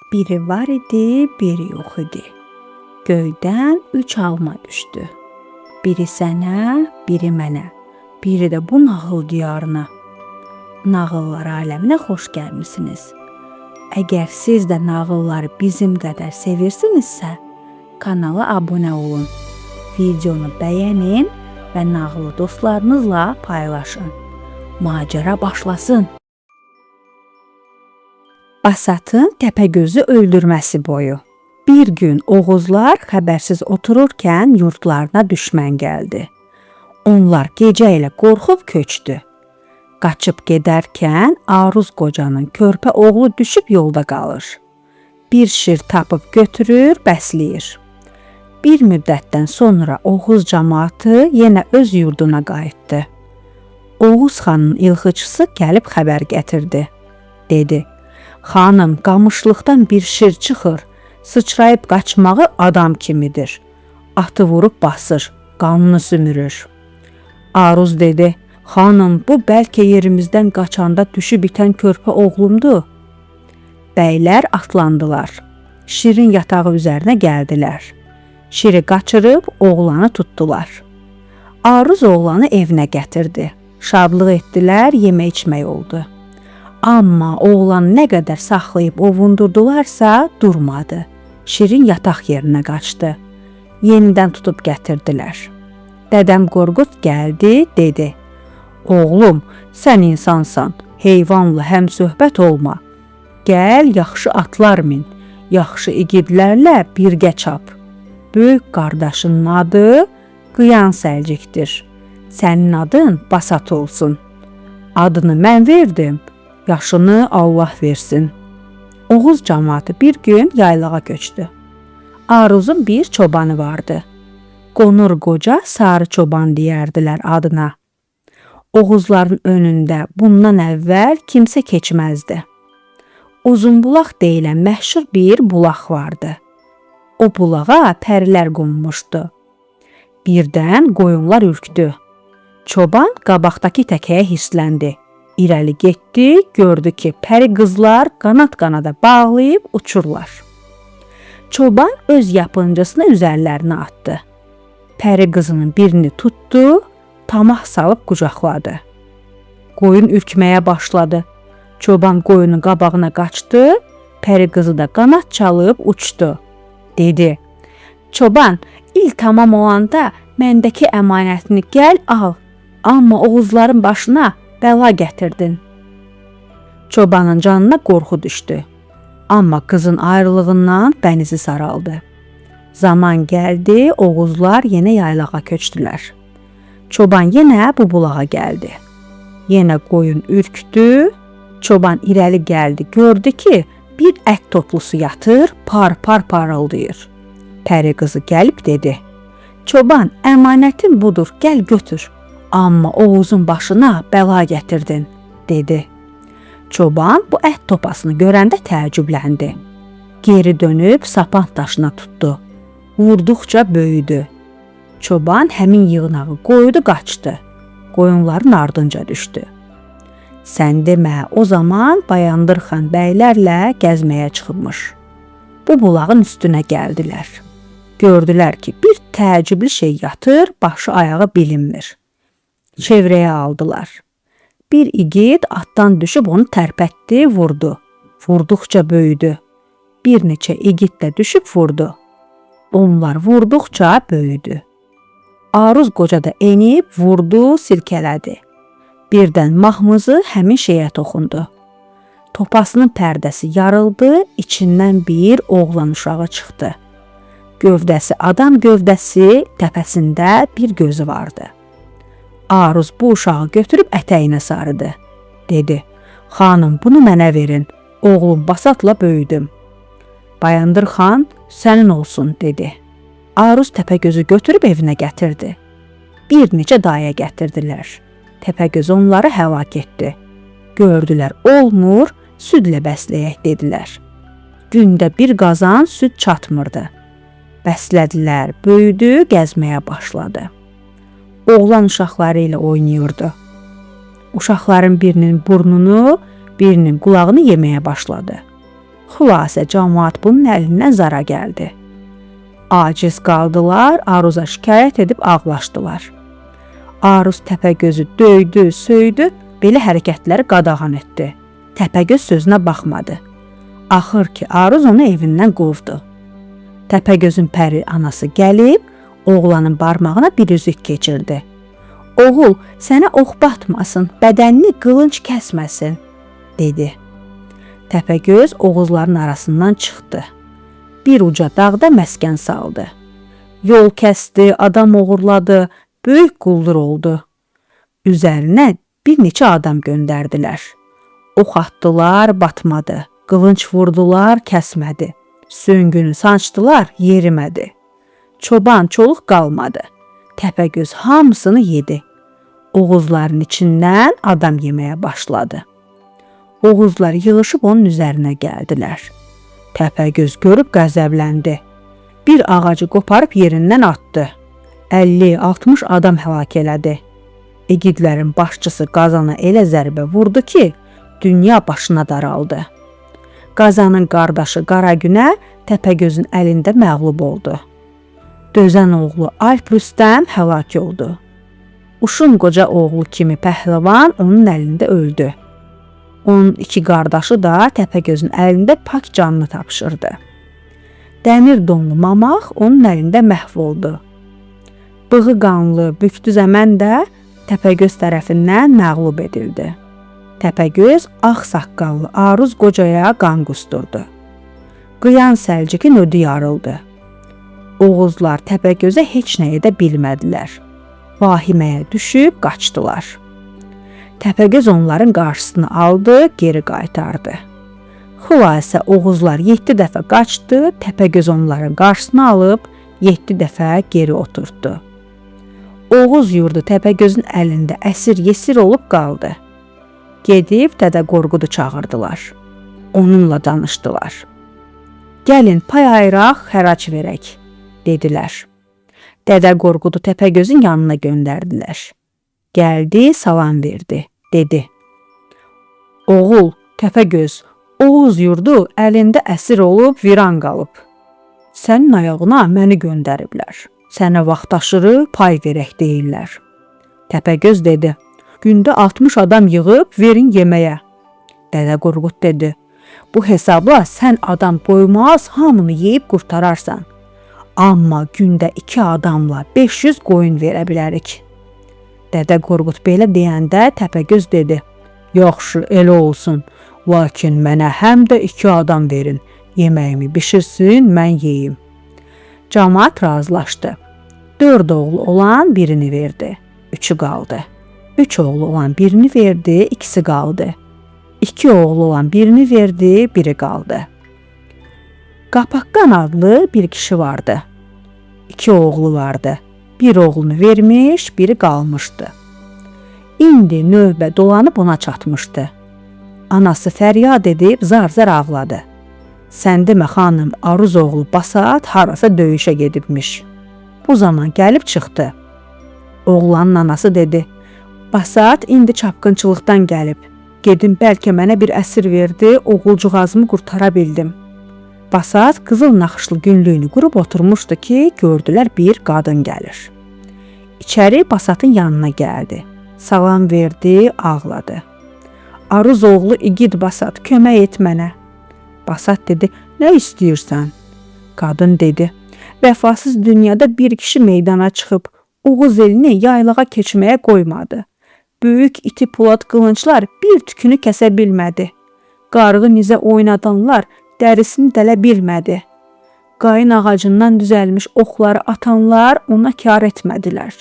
Biri var idi, biri yox idi. Göydən 3 alma düşdü. Biri sənə, biri mənə, biri də bu nağıl diyarına. Nağıllar aləminə xoş gəlmisiniz. Əgər siz də nağılları bizim qədər sevirsinizsə, kanala abunə olun, videonu bəyənin və nağılı dostlarınızla paylaşın. Macəra başlasın. Basatın Təpəgözü öldürməsi boyu. Bir gün Oğuzlar xəbərsiz otururkən yurtlarına düşmən gəldi. Onlar gecə ilə qorxub köçdü. Qaçıb gedərkən Aruz qocanın körpə oğlu düşüb yolda qalır. Bir şir tapıb götürür, bəsləyir. Bir müddətdən sonra Oğuz cəmaatı yenə öz yurduna qayıtdı. Oğuz xanın ilxıçısı gəlib xəbər gətirdi. Dedi: "Xanım, qamışlıqdan bir şir çıxır. Sıçrayıb qaçmağı adam kimidir. Atı vurub basır, qanını sümürür." Aruz dedi: "Xanım, bu bəlkə yerimizdən qaçanda düşüb bitən körpə oğlumdur." Bəylər atlandılar. Şirin yatağı üzərinə gəldilər. Şiri qaçırıb oğlanı tutdular. Aruz oğlanı evinə gətirdi. Şadlıq etdilər, yemək içmək oldu. Amma oğlan nə qədər saxlayıb ovundurdularsa durmadı. Şirin yataq yerinə qaçdı. Yenidən tutub gətirdilər. Dədəm Qorqud gəldi, dedi: "Oğlum, sən insansan, heyvanla həmsöhbət olma. Gəl, yaxşı atlar min, yaxşı igidlərlə birgə çap. Böyük qardaşının adı Qıyan Səlcikdir. Sənin adın Basat olsun. Adını mən verdim, yaşını Allah versin." Oğuz cəmaatı bir gün yaylağa köçdü. Aruzun bir çobanı vardı. Qonur qoca Sarı Çoban deyərdilər adına. Oğuzların önündə bundan əvvəl kimsə keçməzdi. Uzunbulaq deyilən məşhur bir bulaq vardı. O bulağa pərilər qonmuşdu. Birdən qoyunlar ürkdü. Çoban qabaqdakı təkəyə hirsləndi. İrəli getdi, gördü ki, pəri qızlar qanad-qanada bağlayıb uçurlar. Çoban öz yapıncısını üzərlərinə atdı. Pəri qızının birini tutdu, tamah salıb qucaqladı. Qoyun ürkməyə başladı. Çoban qoyunun qabağına qaçdı, pəri qızı da qanad çalıb uçdu. Dedi: "Çoban, il tamam olanda məndəki əmanətini gəl al, amma Oğuzların başına bəla gətirdin." Çobanın canına qorxu düşdü. Amma qızın ayrılığından bənizi saraldı. Zaman gəldi, Oğuzlar yenə yaylağa köçdülər. Çoban yenə bu bulağa gəldi. Yenə qoyun ürkdü. Çoban irəli gəldi, gördü ki, bir ət toplusu yatır, par-par parıldayır. Pəri qızı gəlib dedi: "Çoban, əmanətin budur, gəl götür. Amma Oğuzun başına bəla gətirdin," dedi. Çoban bu ət topasını görəndə təəccübləndi. Geri dönüb sapan daşına tutdu. Vurduqca böyüdü. Çoban həmin yığınağı qoydu, qaçdı. Qoyunların ardınca düşdü. Sən demə, o zaman Bayandır xan bəylərlə gəzməyə çıxmış. Bu bulağın üstünə gəldilər. Gördülər ki, bir təəccüblü şey yatır, başı ayağı bilinmir. Çevrəyə aldılar. Bir igid atdan düşüb onu tərpətdi, vurdu. Vurduqca böyüdü. Bir neçə igid də düşüb vurdu. Onlar vurduqca böyüdü. Aruz qoca da enib vurdu, silkələdi. Birdən mahmızı həmin şeyə toxundu. Topasının pərdəsi yarıldı, içindən bir oğlan uşağı çıxdı. Gövdəsi adam gövdəsi, təpəsində bir gözü vardı. Aruz bu uşağı götürüb ətəyinə sarıdı. Dedi: "Xanım, bunu mənə verin, oğlum Basatla böyüdüm." Bayandır xan, "Sənin olsun," dedi. Aruz Təpəgözü götürüb evinə gətirdi. Bir neçə daya gətirdilər. Təpəgöz onları həlak etdi. Gördülər olmur, südlə bəsləyək dedilər. Gündə bir qazan süd çatmırdı. Bəslədilər, böyüdü, gəzməyə başladı. Oğlan uşaqları ilə oynayırdı. Uşaqların birinin burnunu, birinin qulağını yeməyə başladı. Xülasə cəmaət bunun əlindən zara gəldi. Aciz qaldılar, Aruza şikayət edib ağlaşdılar. Aruz Təpəgözü döydü, söydü, belə hərəkətləri qadağan etdi. Təpəgöz sözünə baxmadı. Axır ki, Aruz onu evindən qovdu. Təpəgözün pəri anası gəlib, oğlanın barmağına bir üzük keçirdi. Oğul, sənə ox batmasın, bədənini qılınc kəsməsin, dedi. Təpəgöz Oğuzların arasından çıxdı. Bir uca dağda məskən saldı. Yol kəsdi, adam oğurladı, böyük quldur oldu. Üzərinə bir neçə adam göndərdilər. Ox atdılar, batmadı. Qılınc vurdular, kəsmədi. Söngünü sancdılar, yerimədi. Çoban, çoluq qalmadı. Təpəgöz hamısını yedi. Oğuzların içindən adam yeməyə başladı. Oğuzlar yığışıb onun üzərinə gəldilər. Təpəgöz görüb qəzəbləndi. Bir ağacı qoparıb yerindən atdı. 50-60 adam həlak elədi. İgidlərin başçısı Qazana elə zərbə vurdu ki, dünya başına daraldı. Qazanın qardaşı Qaragünə Təpəgözün əlində məğlub oldu. Dözən oğlu Alp Rüstəm həlak oldu. Uşun qoca oğlu kimi pəhləvan onun əlində öldü. Onun iki qardaşı da Təpəgözün əlində pak canını tapşırdı. Dəmir donlu Mamaq onun əlində məhv oldu. Bığı qanlı Büktü Zəmən də Təpəgöz tərəfindən məğlub edildi. Təpəgöz ağ saqqallı Aruz qocaya qan qusturdu. Qıyan Səlcikin ödü yarıldı. Oğuzlar Təpəgözə heç nə edə bilmədilər. Vahiməyə düşüb qaçdılar. Təpəgöz onların qarşısını aldı, geri qaytardı. Xülasə Oğuzlar 7 dəfə qaçdı, Təpəgöz onların qarşısını alıb 7 dəfə geri oturtdu. Oğuz yurdu Təpəgözün əlində əsir-yesir olub qaldı. Gedib Dədə Qorqudu çağırdılar. Onunla danışdılar. Gəlin pay ayıraq, xərac verək, dedilər. Dədə Qorqudu Təpəgözün yanına göndərdilər. Gəldi, salam verdi, dedi. Oğul, Təpəgöz, Oğuz yurdu əlində əsir olub, viran qalıb. Sənin ayağına məni göndəriblər. Sənə vaxtaşırı pay verək deyirlər. Təpəgöz dedi, gündə 60 adam yığıb verin yeməyə. Dədə Qorqud dedi, bu hesabla sən adam qoymaz, hamını yeyib qurtararsan. Amma gündə 2 adamla 500 qoyun verə bilərik. Dədə Qorqud belə deyəndə Təpəgöz dedi, yaxşı, elə olsun, lakin mənə həm də 2 adam verin, yeməyimi bişirsin, mən yeyim. Camaat razılaşdı. 4 oğlu olan birini verdi, 3'ü qaldı. 3 oğlu olan birini verdi, 2'si qaldı. 2 oğlu olan birini verdi, biri qaldı. Qapaqqan adlı bir kişi vardı. 2 oğlu vardı. Bir oğlunu vermiş, biri qalmışdı. İndi növbə dolanıb ona çatmışdı. Anası fəryad edib zar-zar ağladı. Sən demə xanım, Aruz oğlu Basat harasa döyüşə gedibmiş. Bu zaman gəlib çıxdı. Oğlanın anası dedi, Basat indi çapqınçılıqdan gəlib. Gedim bəlkə mənə bir əsir verdi, oğulcuğazımı qurtara bildim. Basat qızıl naxışlı günlüyünü qurub oturmuşdu ki, gördülər bir qadın gəlir. İçəri Basatın yanına gəldi. Salam verdi, ağladı. Aruz oğlu igid Basat, kömək et mənə. Basat dedi, nə istəyirsən? Qadın dedi, vəfasız dünyada bir kişi meydana çıxıb, Oğuz elini yaylağa keçməyə qoymadı. Böyük iti polad qılınclar bir tükünü kəsə bilmədi. Qarğı nizə oynadanlar dərisini dələ bilmədi. Qayın ağacından düzəlmiş oxları atanlar ona kar etmədilər.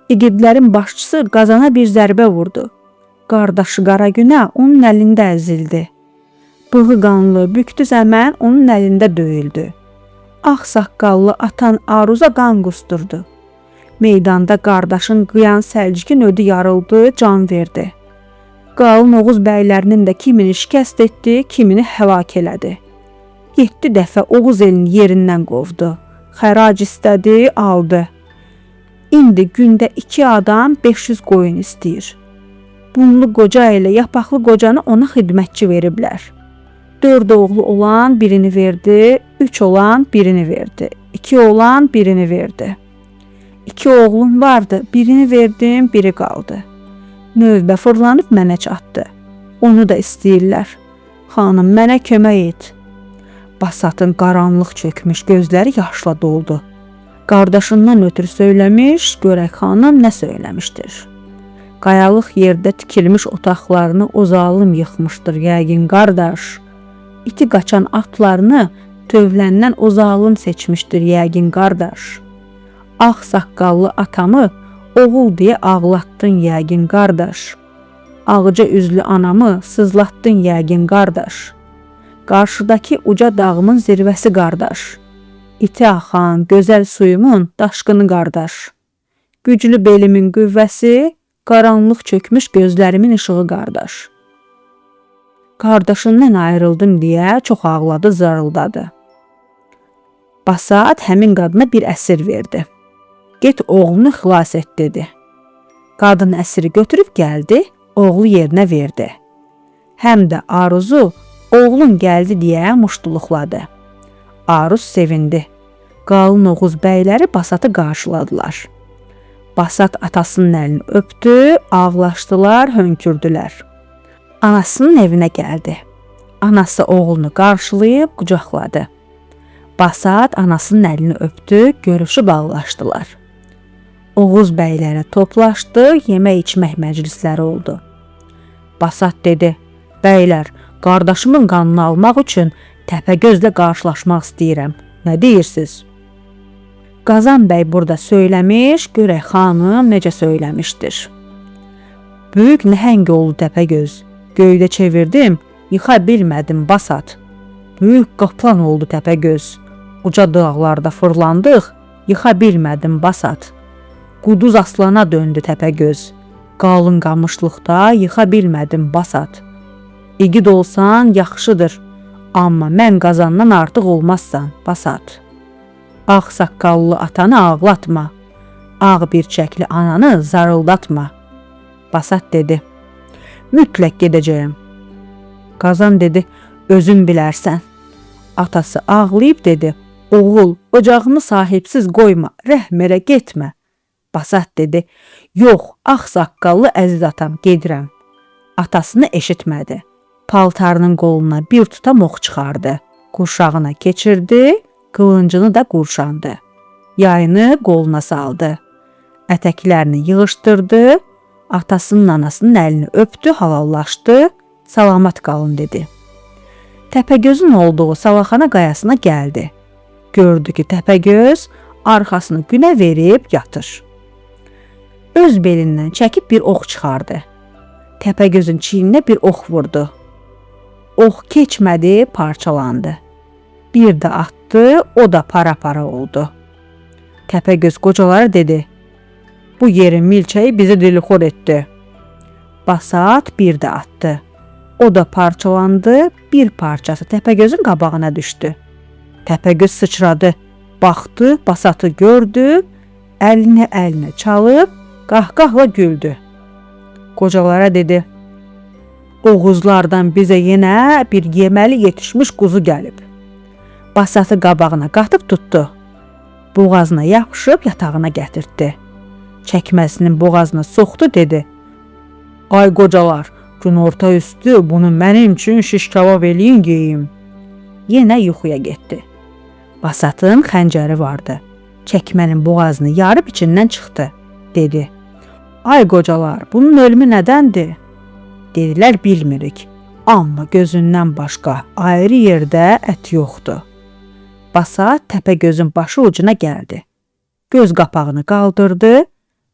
İgidlərin başçısı Qazana bir zərbə vurdu. Qardaşı Qaragünə onun əlində əzildi. Bığı qanlı Büktü Zəmən onun əlində döyüldü. Ağ saqqallı atan Aruza qan qusturdu. Meydanda qardaşın Qıyan Səlcikin ödü yarıldı, can verdi. Qalın Oğuz bəylərinin də kimini şikəst etdi, kimini həlak elədi. 7 dəfə Oğuz elini yerindən qovdu. Xərac istədi, aldı. İndi gündə 2 adam 500 qoyun istəyir. Bunlu qoca ilə yapaqlı qocanı ona xidmətçi veriblər. 4 oğlu olan birini verdi, 3 olan birini verdi, 2 olan birini verdi. 2 oğlum vardı, birini verdim, biri qaldı. Növbə fırlanıb mənə çatdı. Onu da istəyirlər. Xanım, mənə kömək et. Basatın qaranlıq çökmüş gözləri yaşla doldu. Qardaşından ötürü söyləmiş, görək xanım nə söyləmişdir. Qayalıq yerdə tikilmiş otaqlarını o zalım yıxmışdır yəqin qardaş. İti qaçan atlarını tövləndən o zalım seçmişdir yəqin qardaş. Ağ saqqallı atamı oğul deyə ağlatdın yəqin qardaş. Ağca üzlü anamı sızlatdın yəqin qardaş. Qarşıdakı uca dağımın zirvəsi qardaş. İti axan gözəl suyumun daşqını qardaş. Güclü belimin qüvvəsi, qaranlıq çökmüş gözlərimin işığı qardaş. Qardaşından ayrıldım deyə çox ağladı, zarıldadı. Basat həmin qadına bir əsir verdi. Get oğlunu xilas et dedi. Qadın əsiri götürüb gəldi, oğlu yerinə verdi. Həm də Aruzu oğlun gəldi deyə muştuluqladı. Aruz sevindi. Qalın Oğuz bəyləri Basatı qarşıladılar. Basat atasının əlini öpdü, ağlaşdılar, hönkürdülər. Anasının evinə gəldi. Anası oğlunu qarşılayıb qucaqladı. Basat anasının əlini öpdü, görüşüb ağlaşdılar. Oğuz bəylərə toplaşdı, yemək içmək məclisləri oldu. Basat dedi, bəylər, qardaşımın qanını almaq üçün Təpəgözlə qarşılaşmaq istəyirəm. Nə deyirsiniz? Qazan bəy burada söyləmiş, görək xanım necə söyləmişdir. Böyük nəhəng oldu Təpəgöz. Göydə çevirdim, yıxa bilmədim Basat. Böyük qaplan oldu Təpəgöz. Uca dağlarda fırlandıq, yıxa bilmədim Basat. Quduz aslana döndü Təpəgöz. Qalın qamışlıqda yıxa bilmədim Basat. İgid olsan yaxşıdır, amma mən Qazandan artıq olmazsan Basat. Ağ saqqallı atanı ağlatma, ağ birçəkli ananı zarıldatma. Basat dedi, mütləq gedəcəyim. Qazan dedi, özün bilərsən. Atası ağlayıb dedi, oğul, ocağını sahibsiz qoyma, rəhmərə getmə. Basat dedi, yox, ağ saqqallı əziz atam, gedirəm. Atasını eşitmədi. Paltarının qoluna bir tutam ox çıxardı. Qurşağına keçirdi, qılıncını da qurşandı. Yayını qoluna saldı. Ətəklərini yığışdırdı, atasının anasının əlini öpdü, halallaşdı, salamat qalın dedi. Təpəgözün olduğu Salaxana qayasına gəldi. Gördü ki, Təpəgöz arxasını günə verib yatır. Öz belindən çəkib bir ox çıxardı. Təpəgözün çiyninə bir ox vurdu. Ox keçmədi, parçalandı. Bir də atdı, o da para-para oldu. Təpəgöz qocalara dedi, bu yerin milçəyi bizi dilixor etdi. Basat bir də atdı. O da parçalandı, bir parçası Təpəgözün qabağına düşdü. Təpəgöz sıçradı, baxdı, Basatı gördü, əlinə çalıb, qahqahla güldü. Qocalara dedi, Oğuzlardan bizə yenə bir yeməli yetişmiş quzu gəlib. Basatı qabağına qatıb tutdu. Boğazına yapışıb yatağına gətirdi. Çəkməsinin boğazına soxdu, dedi, ay qocalar, günorta üstü bunu mənim üçün şiş kebab eləyin yeyim. Yenə yuxuya getdi. Basatın xəncəri vardı. Çəkmənin boğazını yarıb içindən çıxdı. Dedi, ay qocalar, bunun ölümü nədəndir? Dedilər, bilmirik. Amma gözündən başqa ayrı yerdə ət yoxdur. Basat Təpəgözün başı ucuna gəldi. Göz qapağını qaldırdı,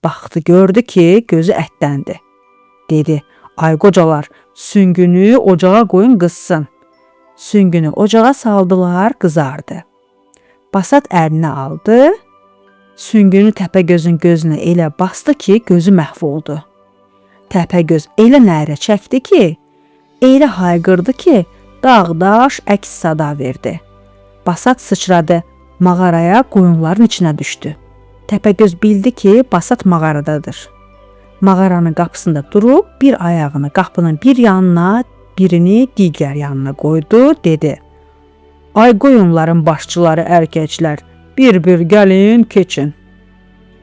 baxdı, gördü ki, gözü ətdəndir. Dedi, ay qocalar, süngünü ocağa qoyun qızsın. Süngünü ocağa saldılar, qızardı. Basat əlinə aldı, süngünü Təpəgözün gözünə elə bastı ki, gözü məhv oldu. Təpəgöz elə nərə çəkdi ki, elə hayqırdı ki, dağ-daş əks sada verdi. Basat sıçradı, mağaraya, qoyunların içinə düşdü. Təpəgöz bildi ki, Basat mağaradadır. Mağaranın qapısında durub, bir ayağını qapının bir yanına, birini digər yanına qoydu, dedi: "Ay qoyunların başçıları erkəklər, bir-bir gəlin, keçin."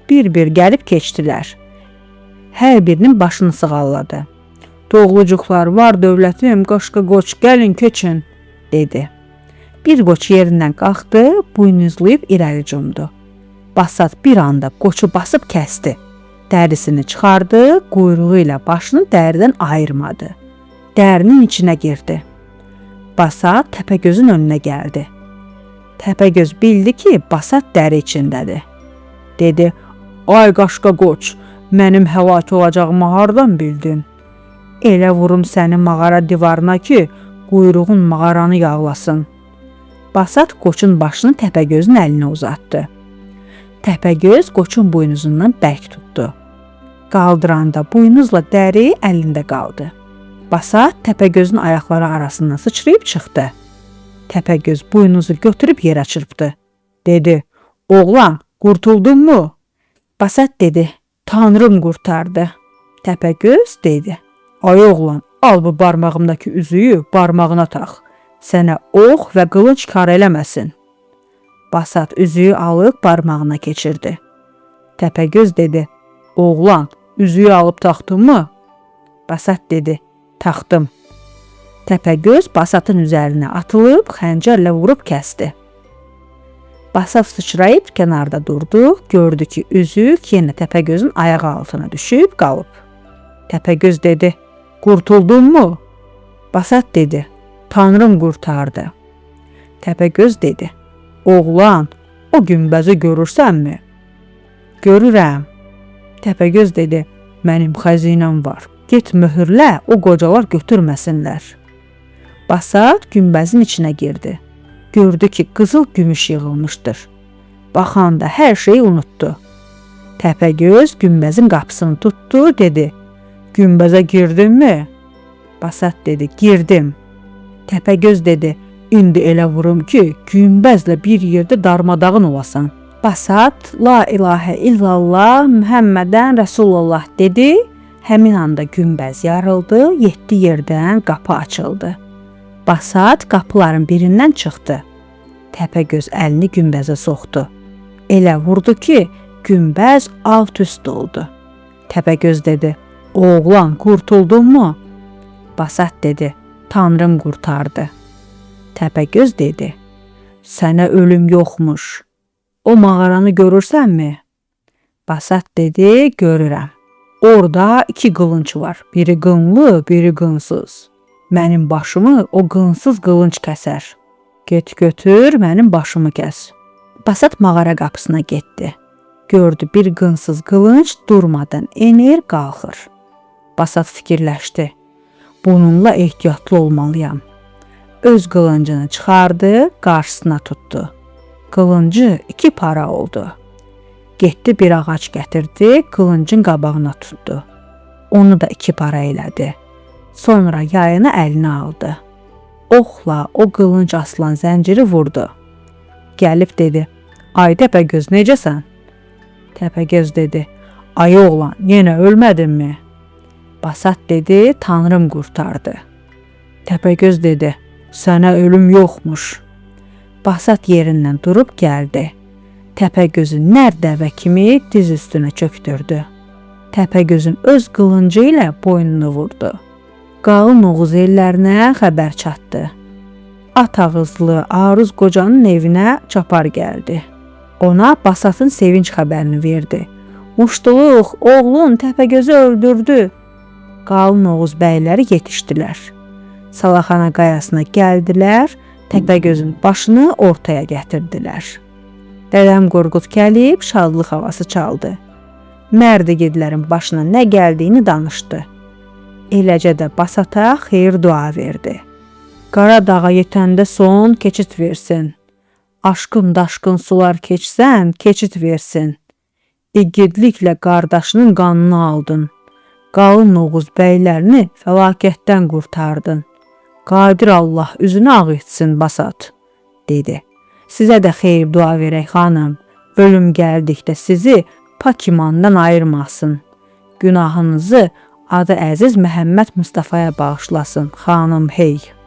Bir-bir gəlib keçdilər. Hər birinin başını sığalladı. "Doğlucuqlar var dövlətim, qaşqa qoç, gəlin, keçin," dedi. Bir qoç yerindən qalxdı, buynuzlayıb irəli cumdu. Basat bir anda qoçu basıb kəsdi. Dərisini çıxardı, quyruğu ilə başını dəridən ayırmadı. Dərinin içinə girdi. Basat Təpəgözün önünə gəldi. Təpəgöz bildi ki, Basat dəri içindədir. Dedi: "Ay qaşqa qoç, mənim həlak olacağımı hardan bildin? Elə vurum səni mağara divarına ki, quyruğun mağaranı yağlasın." Basat qoçun başını Təpəgözün əlinə uzatdı. Təpəgöz qoçun buynuzundan bərk tutdu. Qaldıranda buynuzla dəri əlində qaldı. Basat Təpəgözün ayaqları arasından sıçrayıb çıxdı. Təpəgöz buynuzu götürüb yerə çırpdı. Dedi: "Oğlan, qurtuldunmu?" Basat dedi: "Tanrım qurtardı." Təpəgöz dedi: "Ay oğlan, al bu barmağımdakı üzüyü barmağına tax. Sənə ox və qılınc kar eləməsin." Basat üzüyü alıb barmağına keçirdi. Təpəgöz dedi: "Oğlan, üzüyü alıb taxdınmı?" Basat dedi: "Taxdım." Təpəgöz Basatın üzərinə atılıb xəncərlə vurub kəsdi. Basat sıçrayıb kənarda durdu, gördü ki, üzük yenə Təpəgözün ayağı altına düşüb qalıb. Təpəgöz dedi: "Qurtuldunmu?" Basat dedi: "Tanrım qurtardı." Təpəgöz dedi: "Oğlan, o günbəzi görürsənmi?" "Görürəm." Təpəgöz dedi: "Mənim xəzinəm var. Get möhürlə, o qocalar götürməsinlər." Basat günbəzin içinə girdi. Gördü ki, qızıl gümüş yığılmışdır. Baxanda hər şeyi unutdu. Təpəgöz günbəzin qapısını tutdu, dedi: "Günbəzə girdinmi?" Basat dedi: "Girdim." Təpəgöz dedi: "İndi elə vurum ki, günbəzlə bir yerdə darmadağın olasan." Basat "La ilahə illallah Muhammedən Rəsulullah" dedi. Həmin anda günbəz yarıldı, 7 yerdən qapı açıldı. Basat qapıların birindən çıxdı. Təpəgöz əlini günbəzə soxdu. Elə vurdu ki, günbəz alt-üst oldu. Təpəgöz dedi: "Oğlan, qurtuldunmu?" Basat dedi: "Tanrım qurtardı." Təpəgöz dedi: "Sənə ölüm yoxmuş. O mağaranı görürsənmi?" Basat dedi: "Görürəm. Orada 2 qılınc var. Biri qınlı, biri qınsız. Mənim başımı o qınsız qılınc kəsər. Get götür, mənim başımı kəs." Basat mağara qapısına getdi. Gördü bir qınsız qılınc durmadan enir, qalxır. Basat fikirləşdi: "Bununla ehtiyatlı olmalıyam." Öz qılıncını çıxardı, qarşısına tutdu. Qılıncı 2 para oldu. Getdi bir ağac gətirdi, qılıncın qabağına tutdu. Onu da 2 para elədi. Sonra yayını əlinə aldı. Oxla o qılınc asılan zənciri vurdu. Gəlib dedi: "Ay Təpəgöz, necəsən?" Təpəgöz dedi: "Ay oğlan, yenə ölmədinmi?" Basat dedi: "Tanrım qurtardı." Təpəgöz dedi: "Sənə ölüm yoxmuş." Basat yerindən durub gəldi. Təpəgözü nər dəvə kimi diz üstünə çöktürdü. Təpəgözün öz qılıncı ilə boynunu vurdu. Qalın Oğuz ellərinə xəbər çatdı. At ağızlı Aruz qocanın evinə çapar gəldi. Ona Basatın sevinç xəbərini verdi. "Muştuluq, oğlun Təpəgözü öldürdü." Qalın Oğuz bəyləri yetişdilər. Salaxana qayasına gəldilər, Təpəgözün başını ortaya gətirdilər. Dədəm Qorqud gəlib şadlıq havası çaldı. Mərdigidlərin başına nə gəldiyini danışdı. Eləcə də Basata xeyir dua verdi. "Qaradağa yetəndə son keçid versin. Aşkın daşkın sular keçsən, keçid versin. İgidliklə qardaşının qanını aldın. Qalın Oğuz bəylərini fəlakətdən qurtardın. Qadir Allah üzünü ağ etsin Basat," dedi. "Sizə də xeyir dua verək xanım. Ölüm gəldikdə sizi pak imandan ayırmasın. Günahınızı adı əziz Məhəmməd Mustafaya bağışlasın, xanım hey.